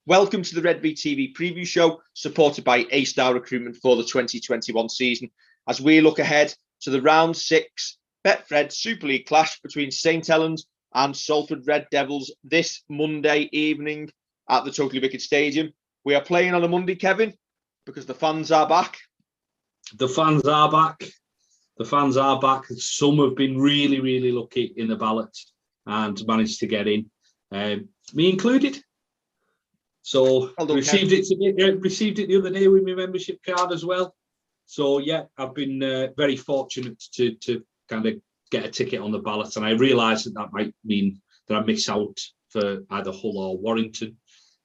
Welcome to the Redvee TV preview show, supported by A-Star Recruitment for the 2021 season, as we look ahead to the round 6 Betfred Super League clash between St Helens and Salford Red Devils this Monday evening at the Totally Wicked Stadium. We are playing on a Monday, Kevin, because the fans are back. The fans are back. The fans are back. Some have been really, really lucky in the ballot and managed to get in, me included. So received it the other day with my membership card as well. So yeah, I've been very fortunate to kind of get a ticket on the ballot, and I realise that might mean that I miss out for either Hull or Warrington.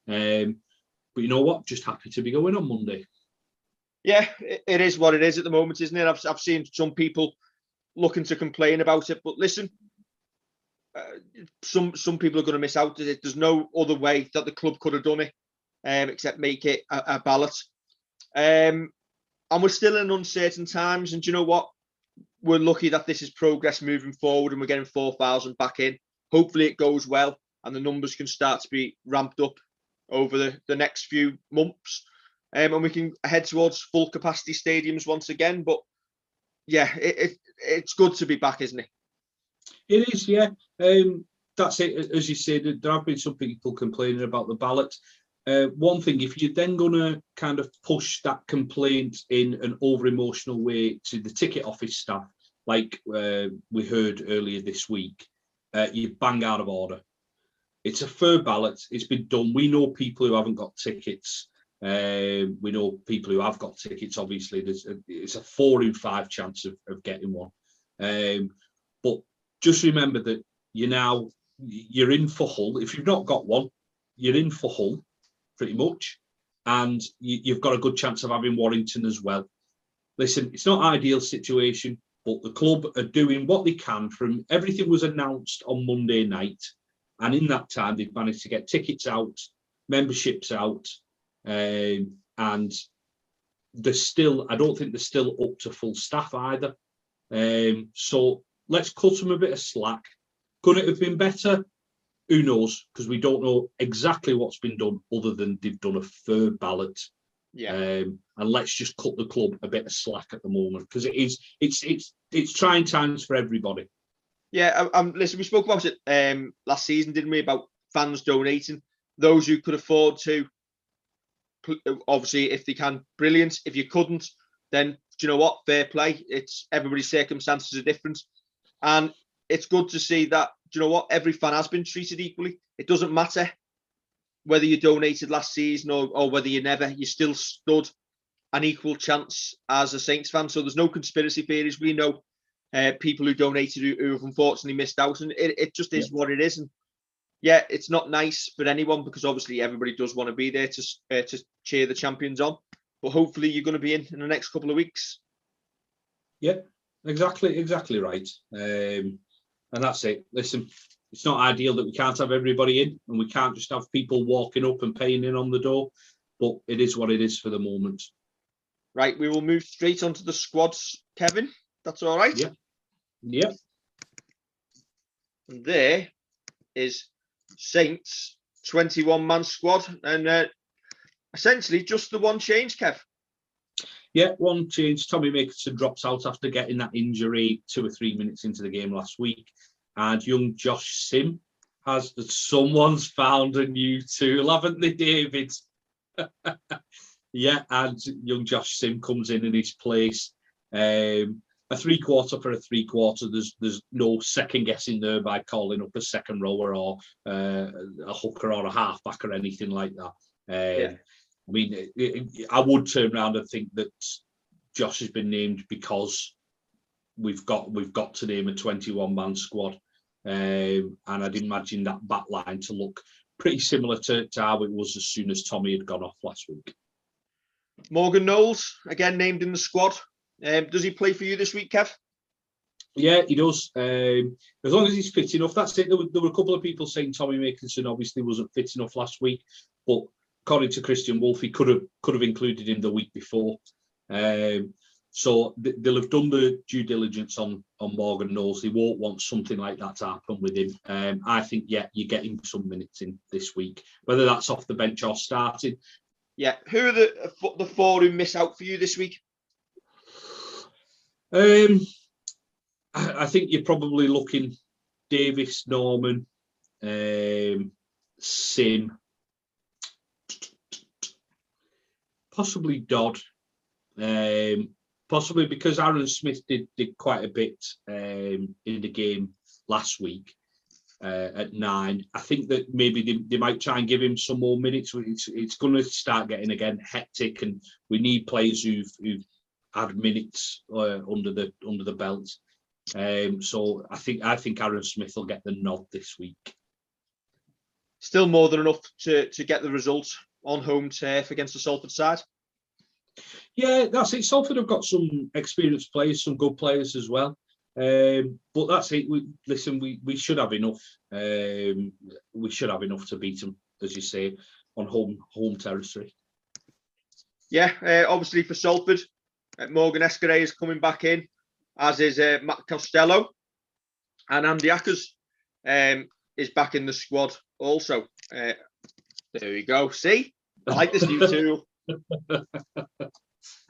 But you know what? Just happy to be going on Monday. Yeah, it is what it is at the moment, isn't it? I've seen some people looking to complain about it, but listen, some people are going to miss out. There's no other way that the club could have done it, except make it a ballot. And we're still in uncertain times. And do you know what? We're lucky that this is progress moving forward, and we're getting 4,000 back in. Hopefully, it goes well, and the numbers can start to be ramped up over the next few months, and we can head towards full capacity stadiums once again. But yeah, it's good to be back, isn't it? It is, yeah. That's it. As you said, there have been some people complaining about the ballot. One thing, if you're then going to kind of push that complaint in an over-emotional way to the ticket office staff, like we heard earlier this week, you bang out of order. It's a fair ballot. It's been done. We know people who haven't got tickets. We know people who have got tickets. Obviously, it's a 4 in 5 chance of getting one. But just remember that you're in for Hull. If you've not got one, you're in for Hull, pretty much. And you've got a good chance of having Warrington as well. Listen, it's not an ideal situation, but the club are doing what they can. From everything was announced on Monday night. And in that time, they've managed to get tickets out, memberships out. And there's still, I don't think they're still up to full staff either. So let's cut them a bit of slack. Could it have been better? Who knows? Because we don't know exactly what's been done, other than they've done a fair ballot. Yeah. And let's just cut the club a bit of slack at the moment, because it's trying times for everybody. Yeah, listen, we spoke about it last season, didn't we? About fans donating. Those who could afford to, obviously, if they can, brilliant. If you couldn't, then do you know what? Fair play. It's everybody's circumstances are different, and it's good to see that. Do you know what? Every fan has been treated equally. It doesn't matter whether you donated last season or whether you never. You still stood an equal chance as a Saints fan. So there's no conspiracy theories. We know people who donated who have unfortunately missed out, and it just is what it is. And yeah, it's not nice for anyone, because obviously everybody does want to be there to cheer the champions on. But hopefully you're going to be in the next couple of weeks. Yeah, exactly right. And that's it. Listen, it's not ideal that we can't have everybody in, and we can't just have people walking up and paying in on the door. But it is what it is for the moment. Right, we will move straight onto the squads, Kevin. That's all right? Yeah. And there is Saints 21-man squad, and essentially just the one change, Kev. Yeah, one change. Tommy Makinson drops out after getting that injury 2 or 3 minutes into the game last week. And young Josh Sim someone's found a new tool, haven't they, David? Yeah, and young Josh Sim comes in his place. A 3/4 for a 3/4. There's no second guessing there by calling up a second rower or a hooker or a halfback or anything like that. I mean, I would turn around and think that Josh has been named because we've got to name a 21-man squad, and I'd imagine that back line to look pretty similar to how it was as soon as Tommy had gone off last week. Morgan Knowles, again named in the squad. Does he play for you this week, Kev? Yeah, he does. As long as he's fit enough. That's it. There were a couple of people saying Tommy Makinson obviously wasn't fit enough last week, but according to Christian Wolff, he could have included him the week before. So they'll have done the due diligence on Morgan Knowles. They won't want something like that to happen with him. I think, yeah, you get him some minutes in this week, whether that's off the bench or starting. Yeah. Who are the four who miss out for you this week? I think you're probably looking Davis, Norman, Sim, possibly Dodd. Possibly because Aaron Smith did quite a bit in the game last week at 9. I think that maybe they might try and give him some more minutes. It's going to start getting again hectic, and we need players who've had minutes under the belt. So I think Aaron Smith will get the nod this week. Still more than enough to get the result on home turf against the Salford side. Yeah, that's it. Salford have got some experienced players, some good players as well. But that's it. We should have enough. We should have enough to beat them, as you say, on home territory. Yeah, obviously for Salford, Morgan Escaray is coming back in, as is Matt Costello, and Andy Ackers is back in the squad also. There we go. See, I like this new tool.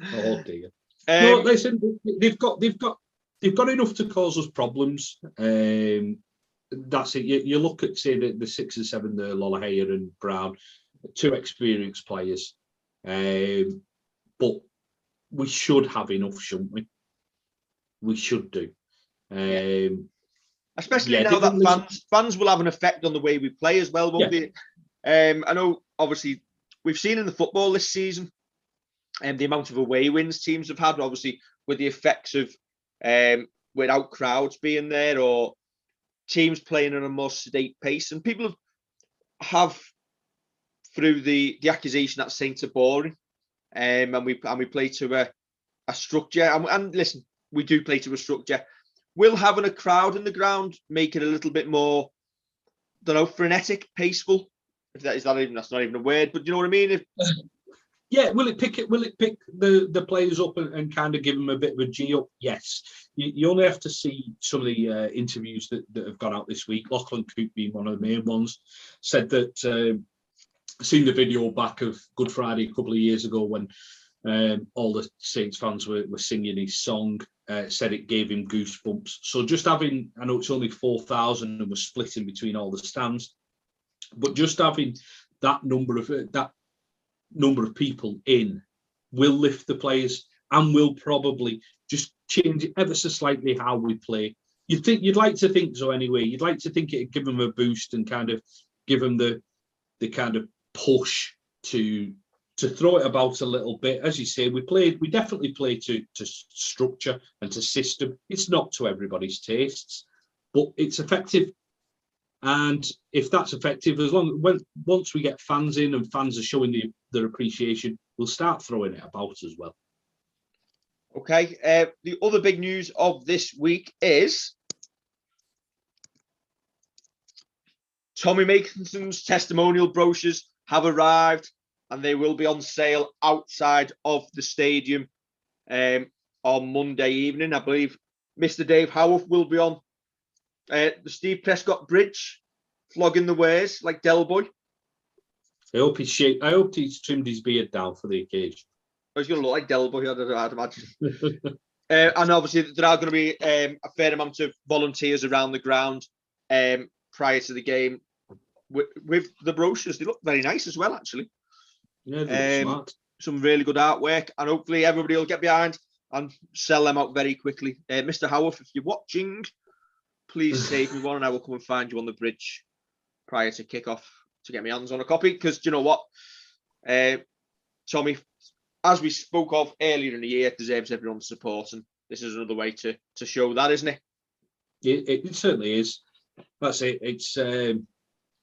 Oh dear. No, listen, they've got enough to cause us problems. That's it. You look at, say, the 6 and 7 there, Lollahayer and Brown, 2 experienced players. But we should have enough, shouldn't we? We should do. Especially now that fans will have an effect on the way we play as well, won't they? I know, obviously, we've seen in the football this season, the amount of away wins teams have had, obviously, with the effects of without crowds being there, or teams playing at a more sedate pace, and people have through the accusation that Saints are boring, and we play to a structure. And listen, we do play to a structure. Will having a crowd in the ground make it a little bit more, I don't know, frenetic, paceful? If that's not even a word, but you know what I mean? Yeah, will it pick the players up and kind of give them a bit of a G up? Yes. You only have to see some of the interviews that have gone out this week. Lachlan Coote being one of the main ones, said that seen the video back of Good Friday a couple of years ago when all the Saints fans were singing his song. Said it gave him goosebumps. So just having, I know it's only 4,000 and we're splitting between all the stands, but just having that number of people in will lift the players and will probably just change it ever so slightly how we play. You'd like to think so anyway. You'd like to think it'd give them a boost and kind of give them the kind of push to throw it about a little bit. As you say, we definitely play to structure and to system. It's not to everybody's tastes, but it's effective. And if that's effective, once we get fans in and fans are showing their appreciation, we'll start throwing it about as well. Okay. The other big news of this week is Tommy Makinson's testimonial brochures have arrived, and they will be on sale outside of the stadium on Monday evening. I believe Mr. Dave Howarth will be on the Steve Prescott Bridge, flogging the wares like Del Boy. I hope he's trimmed his beard down for the occasion. He's going to look like Del Boy, I'd imagine. And obviously, there are going to be a fair amount of volunteers around the ground prior to the game with the brochures. They look very nice as well, actually. Yeah, they look smart. Some really good artwork, and hopefully everybody will get behind and sell them out very quickly. Mr. Howarth, if you're watching, please save me one, and I will come and find you on the bridge prior to kick-off to get my hands on a copy. Because do you know what, Tommy, as we spoke of earlier in the year, deserves everyone's support, and this is another way to show that, isn't it? It certainly is. That's it.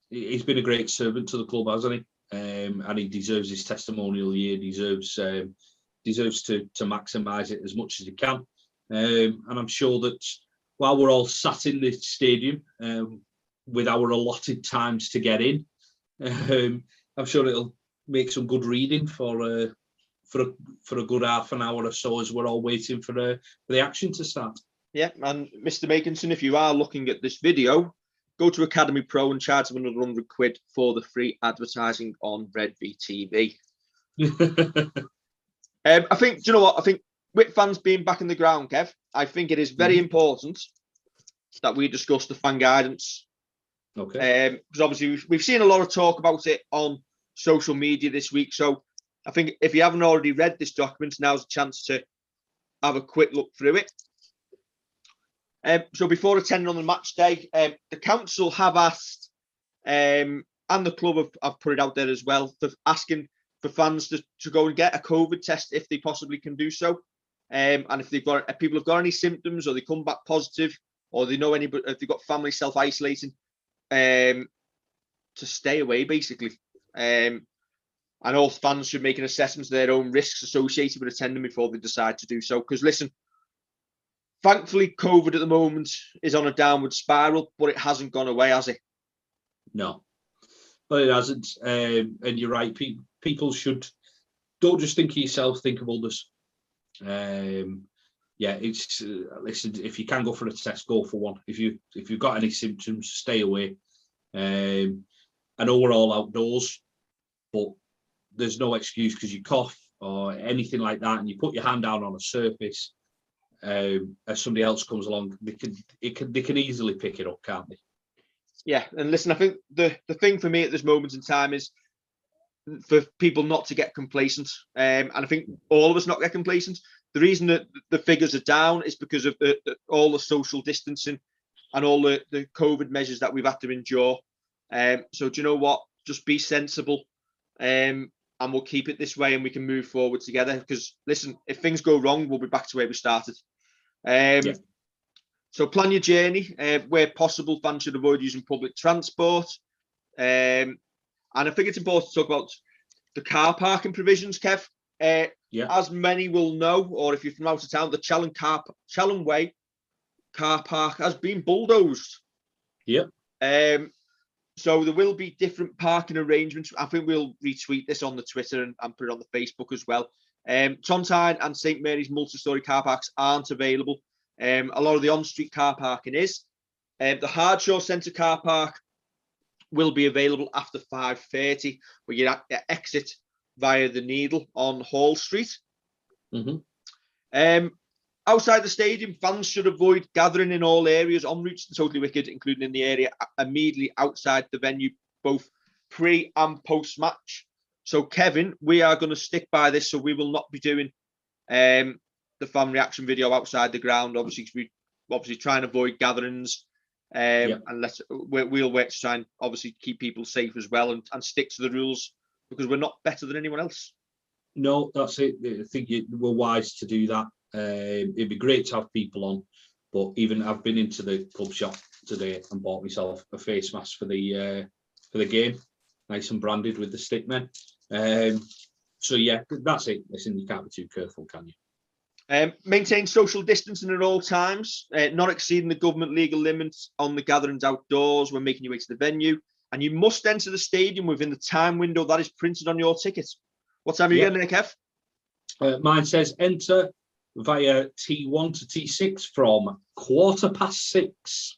He's been a great servant to the club, hasn't he? And he deserves his testimonial year. Deserves to maximise it as much as he can. And I'm sure that while we're all sat in the stadium with our allotted times to get in, I'm sure it'll make some good reading for for a good half an hour or so as we're all waiting for the action to start. Yeah, and Mr. Makinson, if you are looking at this video, go to Academy Pro and charge them another £100 for the free advertising on Redvee TV. I think, do you know what? I think with fans being back in the ground, Kev, I think it is very important that we discuss the fan guidance. Okay. Because obviously we've seen a lot of talk about it on social media this week. So I think if you haven't already read this document, now's a chance to have a quick look through it. So before attending on the match day, the council have asked, and the club have put it out there as well, for asking for fans to go and get a COVID test if they possibly can do so. And if people have got any symptoms, or they come back positive, or they know anybody, if they've got family self-isolating, to stay away basically. And all fans should make an assessment of their own risks associated with attending before they decide to do so. Because listen, thankfully, COVID at the moment is on a downward spiral, but it hasn't gone away, has it? No, but it hasn't. And you're right. People don't just think of yourself, think of others. Yeah, it's listen. If you can go for a test, go for one. If you've got any symptoms, stay away. I know we're all outdoors, but there's no excuse because you cough or anything like that, and you put your hand down on a surface. As somebody else comes along, they can easily pick it up, can't they? Yeah, and listen, I think the thing for me at this moment in time is for people not to get complacent, and I think all of us not get complacent. The reason that the figures are down is because of all the social distancing and all the COVID measures that we've had to endure. So do you know what? Just be sensible, and we'll keep it this way, and we can move forward together. Because listen, if things go wrong, we'll be back to where we started. Yeah. So plan your journey. Where possible, fans should avoid using public transport. And I think it's important to talk about the car parking provisions, Kev. As many will know, or if you're from out of town, the Challen Way car park has been bulldozed. Yep. So there will be different parking arrangements. I think we'll retweet this on the Twitter and put it on the Facebook as well. Tontine and St Mary's multi-storey car parks aren't available. A lot of the on-street car parking is. The Hardshaw Centre car park will be available after 5:30, where you exit via the Needle on Hall Street. Mm-hmm. Outside the stadium, fans should avoid gathering in all areas en route to Totally Wicked, including in the area immediately outside the venue, both pre and post-match. So, Kevin, we are going to stick by this, so we will not be doing the fan reaction video outside the ground, obviously, because we try and avoid gatherings, and we'll wait to try and obviously keep people safe as well, and stick to the rules, because we're not better than anyone else. No, that's it. I think we're wise to do that. It'd be great to have people on, but even I've been into the club shop today and bought myself a face mask for the game, nice and branded with the stickmen. So yeah, that's it. Listen, you can't be too careful, can you? Maintain social distancing at all times, not exceeding the government legal limits on the gatherings outdoors when making your way to the venue, and you must enter the stadium within the time window that is printed on your ticket. What time are you getting there, Kev? Mine says enter via T1 to T6 from 6:15.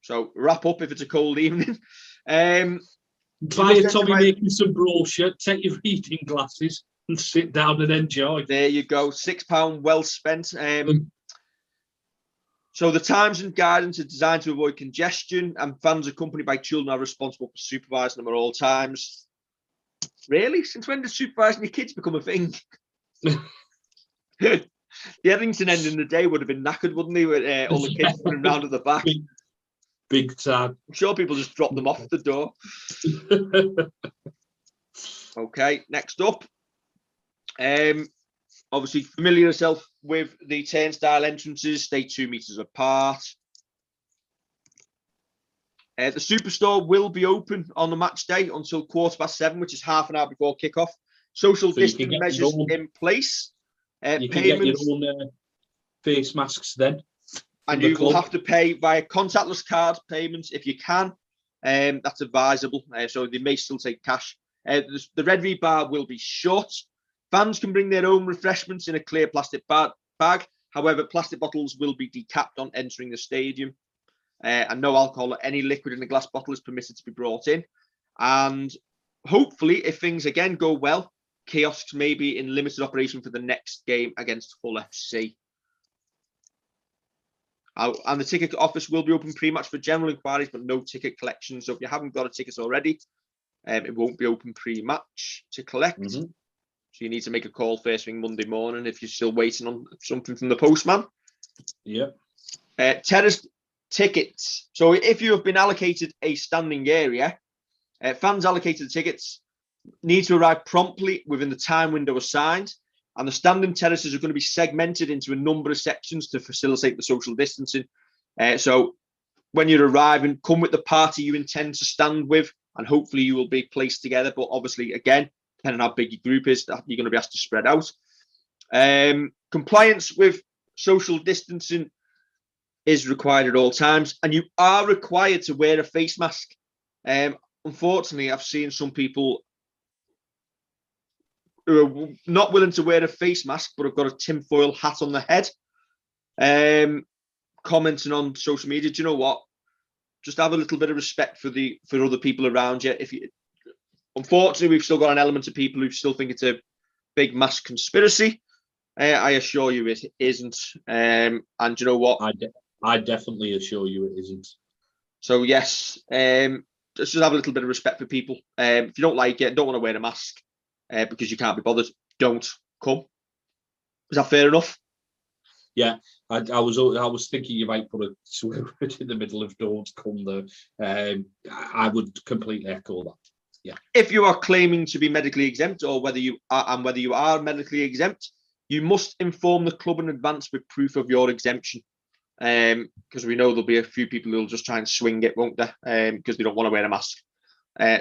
So wrap up if it's a cold evening. Buy a Tommy Makinson brochure, take your reading glasses and sit down and enjoy. There you go, £6 well spent. So the times and guidance are designed to avoid congestion, and fans accompanied by children are responsible for supervising them at all times. Really? Since when did supervising your kids become a thing? The Eddington end in the day would have been knackered, wouldn't they? With all the kids running around at the back. Big time. I'm sure people just drop them off the door. Okay, next up. Obviously, familiar yourself with the turnstile entrances. Stay 2 meters apart. The Superstore will be open on the match day until 7:15, which is half an hour before kickoff. Social distance measures in place. You can get your own face masks then. And you will have to pay via contactless card payments if you can. That's advisable. So they may still take cash. The Redvee bar will be shut. Fans can bring their own refreshments in a clear plastic bag. However, plastic bottles will be decapped on entering the stadium. And no alcohol or any liquid in a glass bottle is permitted to be brought in. And hopefully, if things again go well, kiosks may be in limited operation for the next game against Hull FC. And the ticket office will be open pre-match for general inquiries, but no ticket collection. So if you haven't got a ticket already, it won't be open pre-match to collect. Mm-hmm. So you need to make a call first thing Monday morning if you're still waiting on something from the postman. Yep. Terrace tickets. So if you have been allocated a standing area, fans allocated tickets need to arrive promptly within the time window assigned. And the standing terraces are going to be segmented into a number of sections to facilitate the social distancing. So when you're arriving, come with the party you intend to stand with, and hopefully you will be placed together. But obviously, again, depending on how big your group is, you're going to be asked to spread out. Compliance with social distancing is required at all times, and you are required to wear a face mask. Unfortunately, I've seen some people who are not willing to wear a face mask, but have got a tinfoil hat on their head, commenting on social media. Do you know what? Just have a little bit of respect for other people around you. Unfortunately, we've still got an element of people who still think it's a big mass conspiracy. I assure you it isn't. And you know what? I definitely assure you it isn't. So yes, just have a little bit of respect for people. If you don't like it, don't want to wear a mask because you can't be bothered, don't come. Is that fair enough? Yeah, I was thinking you might put a swear word in the middle of "don't come" there. I would completely echo that. Yeah. If you are claiming to be medically exempt, or whether you are medically exempt, you must inform the club in advance with proof of your exemption. Because we know there'll be a few people who'll just try and swing it, won't they? Because they don't want to wear a mask.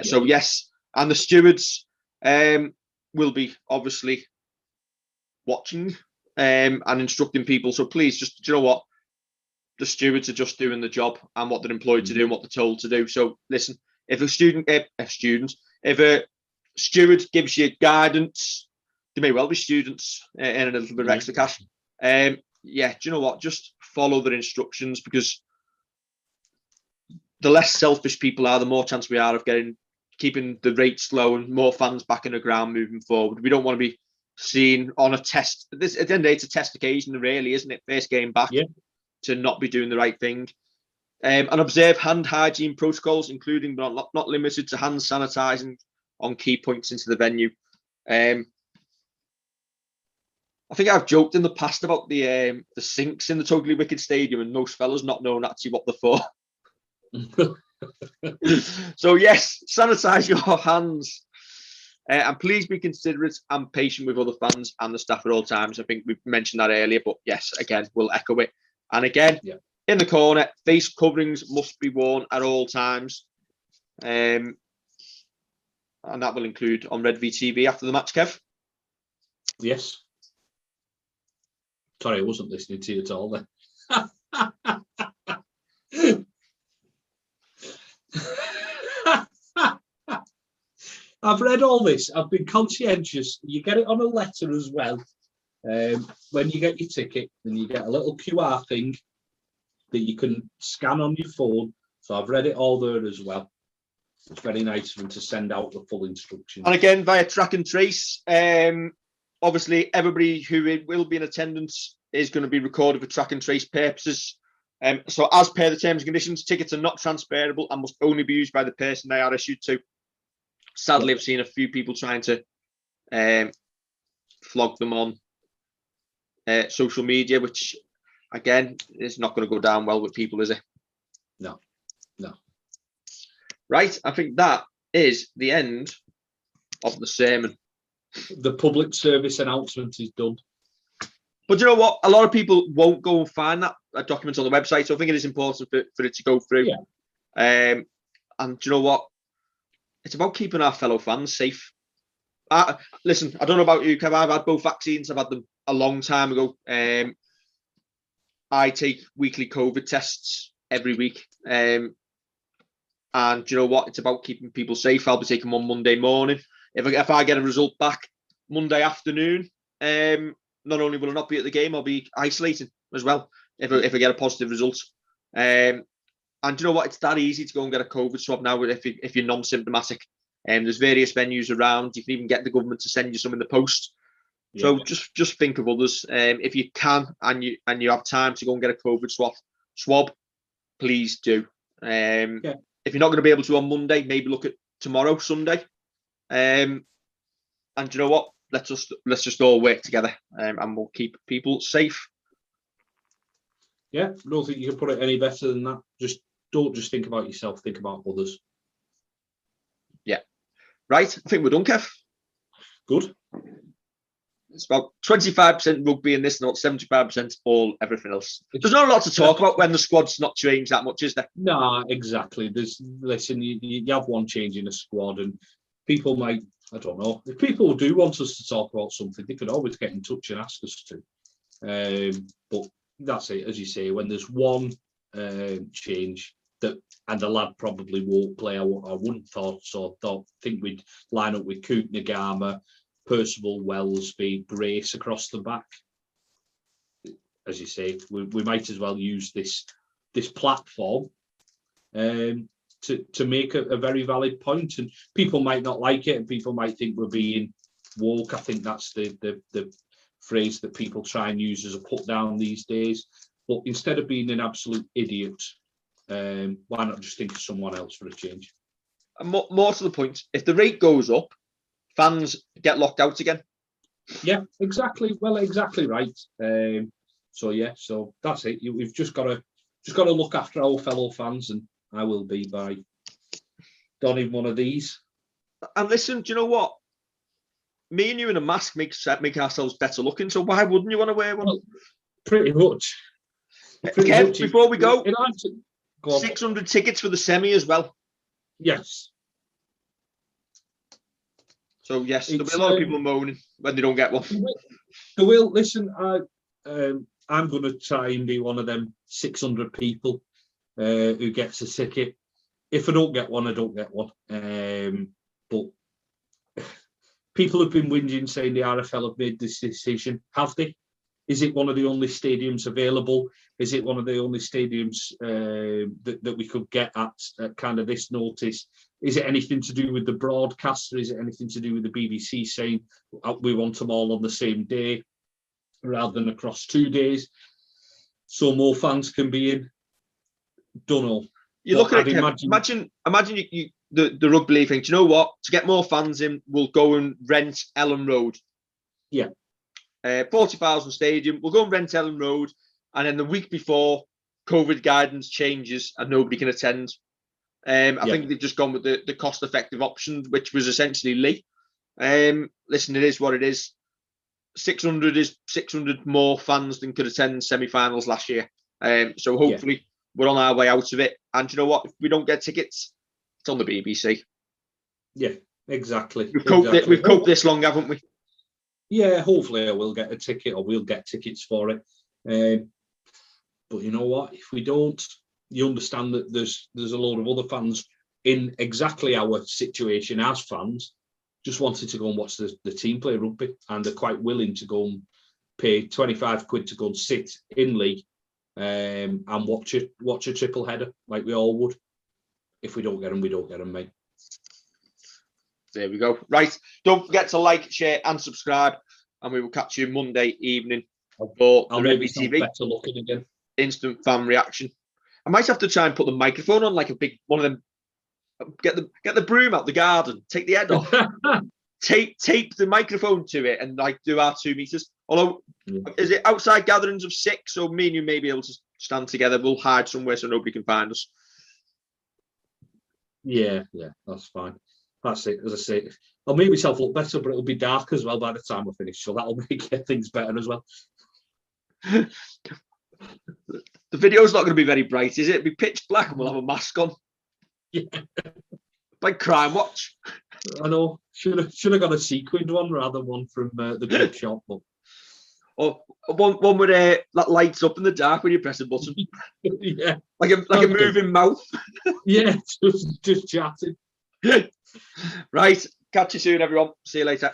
So yes, and the stewards will be obviously watching and instructing people. So please, just, you know what? The stewards are just doing the job and what they're employed to do and what they're told to do. So listen, if a steward gives you guidance, they may well be students and a little bit of extra cash. Do you know what? Just follow their instructions, because the less selfish people are, the more chance we are of keeping the rates low and more fans back in the ground moving forward. We don't want to be seen on a test. At the end of the day, it's a test occasion, really, isn't it? First game back, to not be doing the right thing. And observe hand hygiene protocols, including but not limited to hand sanitising on key points into the venue. I think I've joked in the past about the sinks in the Totally Wicked Stadium, and most fellas not knowing actually what they're for. So yes, sanitise your hands, and please be considerate and patient with other fans and the staff at all times. I think we've mentioned that earlier, but yes, again, we'll echo it. And again, in the corner, face coverings must be worn at all times, and that will include on Redvee TV after the match, Kev. Yes. Sorry, I wasn't listening to you at all then. I've read all this. I've been conscientious. You get it on a letter as well. When you get your ticket, then you get a little QR thing that you can scan on your phone. So I've read it all there as well. It's very nice of them to send out the full instructions. And again, via track and trace. Obviously, everybody who will be in attendance is going to be recorded for track and trace purposes. So as per the terms and conditions, tickets are not transferable and must only be used by the person they are issued to. Sadly, I've seen a few people trying to flog them on social media, which, again, is not going to go down well with people, is it? No. Right, I think that is the end of the sermon. The public service announcement is done. But you know what? A lot of people won't go and find that document on the website, so I think it is important for it to go through. And you know what? It's about keeping our fellow fans safe. Listen, I don't know about you, Kev. I've had both vaccines. I've had them a long time ago. I take weekly COVID tests every week. And you know what? It's about keeping people safe. I'll be taking one Monday morning. If I get a result back Monday afternoon, not only will I not be at the game, I'll be isolating as well if I get a positive result. And you know what? It's that easy to go and get a COVID swab now if you're non-symptomatic. There's various venues around. You can even get the government to send you some in the post. Yeah. So just think of others. If you can and you have time to go and get a COVID swab, please do. If you're not going to be able to on Monday, maybe look at tomorrow, Sunday. And you know what? Let's just all work together, and we'll keep people safe. Yeah, I don't think you can put it any better than that. Don't just think about yourself, think about others. Yeah. Right, I think we're done, Kev. Good. It's about 25% rugby in this, not 75% all everything else. There's not a lot to talk about when the squad's not changed that much, is there? No, exactly. You have one change in a squad, and people might, I don't know, if people do want us to talk about something, they could always get in touch and ask us to. But that's it, as you say, when there's one change and the lad probably won't play, I wouldn't think we'd line up with Coop, Nagama, Percival, Wellesby, Grace across the back. As you say, we might as well use this platform to make a very valid point, and people might not like it, and people might think we're being woke. I think that's the phrase that people try and use as a put down these days. But instead of being an absolute idiot, why not just think of someone else for a change? And more to the point, if the rate goes up, fans get locked out again. Yeah, exactly. Well, exactly right. So that's it. We've just got to look after our fellow fans, and I will be by donning one of these. And listen, do you know what? Me and you in a mask make ourselves better looking. So why wouldn't you want to wear one? Well, pretty much. Kev, before we go 600 tickets for the semi as well. Yes. So yes, there'll be a lot of people moaning when they don't get one. They will. Listen, I'm going to try and be one of them 600 people who gets a ticket. If I don't get one, I don't get one. But people have been whinging, saying the RFL have made this decision. Have they? Is it one of the only stadiums available? Is it one of the only stadiums that we could get at kind of this notice? Is it anything to do with the broadcaster? Is it anything to do with the BBC saying we want them all on the same day rather than across 2 days, so more fans can be in? Don't know. You look at it, imagine the rugby league thing. Do you know what? To get more fans in, we'll go and rent Ellen Road. Yeah. 40,000 stadium. We'll go and rent Ellen Road, and then the week before, COVID guidance changes and nobody can attend. I think they've just gone with the cost-effective option, which was essentially Lee. Listen, it is what it is. 600 is 600 more fans than could attend semi-finals last year. So hopefully we're on our way out of it. And you know what? If we don't get tickets, it's on the BBC. Yeah, exactly. We've coped this long, haven't we? Yeah, hopefully I will get a ticket, or we'll get tickets for it. But you know what? If we don't, you understand that there's a load of other fans in exactly our situation as fans, just wanted to go and watch the team play rugby, and they're quite willing to go and pay 25 quid to go and sit in league and watch a triple header like we all would. If we don't get them, we don't get them, mate. There we go. Right. Don't forget to like, share, and subscribe, and we will catch you Monday evening for the Redvee TV. Better looking again. Instant fan reaction. I might have to try and put the microphone on like a big one of them. Get the broom out the garden, take the head off, tape the microphone to it, and like do our 2 meters. Although, is it outside gatherings of 6? So me and you may be able to stand together. We'll hide somewhere so nobody can find us. Yeah, that's fine. That's it. As I say, I'll make myself look better, but it'll be dark as well by the time I finish, so that'll make things better as well. The video's not going to be very bright, is it? It'll be pitch black, and we'll have a mask on. Yeah, like Crime Watch. I know. Should have got a sequined one rather than one from the big shop. But... Or one with that lights up in the dark when you press a button. Yeah, like a moving mouth. Yeah, just chatting. Right. Catch you soon, everyone. See you later.